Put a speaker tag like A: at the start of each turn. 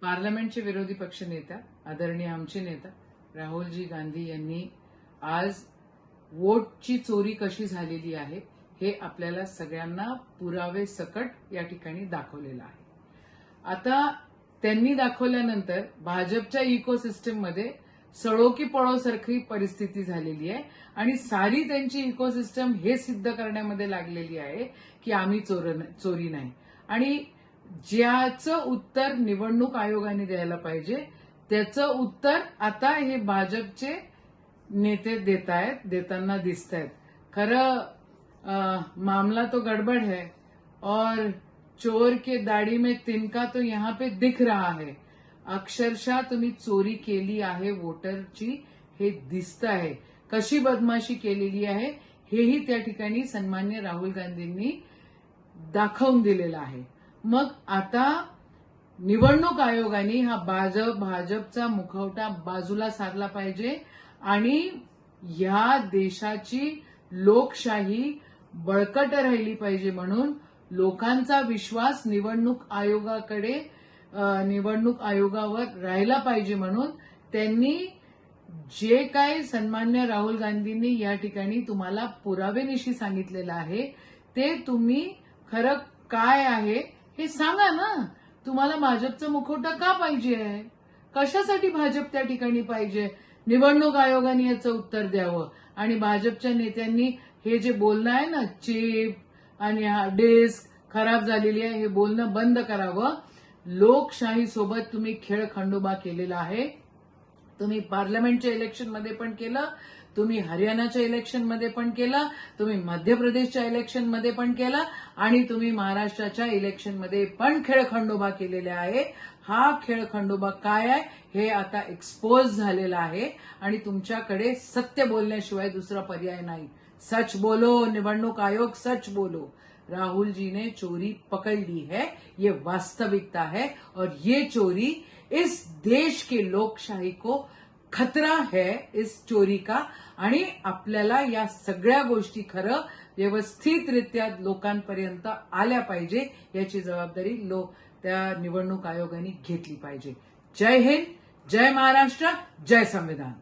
A: पार्लमेंटचे विरोधी पक्ष नेता आदरणीय आमचे नेता राहुलजी गांधी यांनी आज वोटची चोरी कशी झालेली आहे हे आपल्याला सगळ्यांना पुरावे सकट या ठिकाणी दाखवलेलं आहे। आता त्यांनी दाखवल्यानंतर भाजपच्या इकोसिस्टममध्ये सडो की पळो सारखी परिस्थिती झालेली आहे आणि सारी त्यांची इकोसिस्टम हे सिद्ध करण्यामध्ये लागलेली आहे की आम्ही चोरी नाही। आणि ज्याचं उत्तर निवडणूक आयोगाने द्यायला पाहिजे त्याचं उत्तर आता हे भाजपचे नेते देताना दिसत आहेत। खरं मामला तो गड़बड़ है और चोर के दाढ़ी में तिनका तो यहाँ पे दिख रहा है। अक्षरशः तुम्ही चोरी केली आहे वोटरची हे दिसत आहे। कशी बदमाशी केलेली आहे हेही त्या ठिकाणी सन्मान्य राहुल गांधींनी दाखवून दिलेलं आहे। मग आता निवडणूक आयोगाने हा भाजपचा मुखवटा बाजूला सारला पाहिजे आणि या देशाची लोकशाही बळकट राहिली पाहिजे म्हणून लोकांचा विश्वास निवडणूक आयोगावर राहिला पाहिजे म्हणून त्यांनी जे काय सन्मान्य राहुल गांधींनी या ठिकाणी तुम्हाला पुरावेनिशी सांगितलेलं आहे ते तुम्ही खरं काय आहे हे सांगा ना। तुम्हाला भाजपचा मुखवटा का पाहिजे आहे, कशासाठी भाजप त्या ठिकाणी पाहिजे, निवडणूक आयोगाने याचं उत्तर द्यावं आणि भाजपच्या नेत्यांनी हे जे बोलणं आहे ना चिप आणि डेस्क खराब झालेली आहे हे बोलणं बंद करावं। लोकशाही सोबत तुम्ही खेळ खंडोबा केलेला आहे। तुम्ही पार्लमेंटच्या इलेक्शनमध्ये पण केलं, तुम्ही हरियाणाच्या इलेक्शनमध्ये पण केलं, तुम्ही मध्य प्रदेशच्या इलेक्शनमध्ये पण केलं आणि तुम्ही महाराष्ट्राच्या इलेक्शनमध्ये पण खेळखंडोबा केलेला आहे। हा खेळखंडोबा काय आहे हे आता एक्सपोज झालेला आहे आणि तुमच्याकडे सत्य बोलण्याशिवाय दुसरा पर्याय नाही। सच बोलो, निवडणूक आयोग सच बोलो। राहुल जी ने चोरी पकड़ ली है, ये वास्तविकता है और ये चोरी इस देश के लोकशाही को खतरा है इस चोरी का आणि आपल्याला या सगळ्या गोष्टी खरं व्यवस्थितरित्या लोकांपर्यंत आल्या पाहिजे याची जबाबदारी त्या निवडणूक आयोगाने घेतली पाहिजे। जय हिंद, जय महाराष्ट्र, जय संविधान।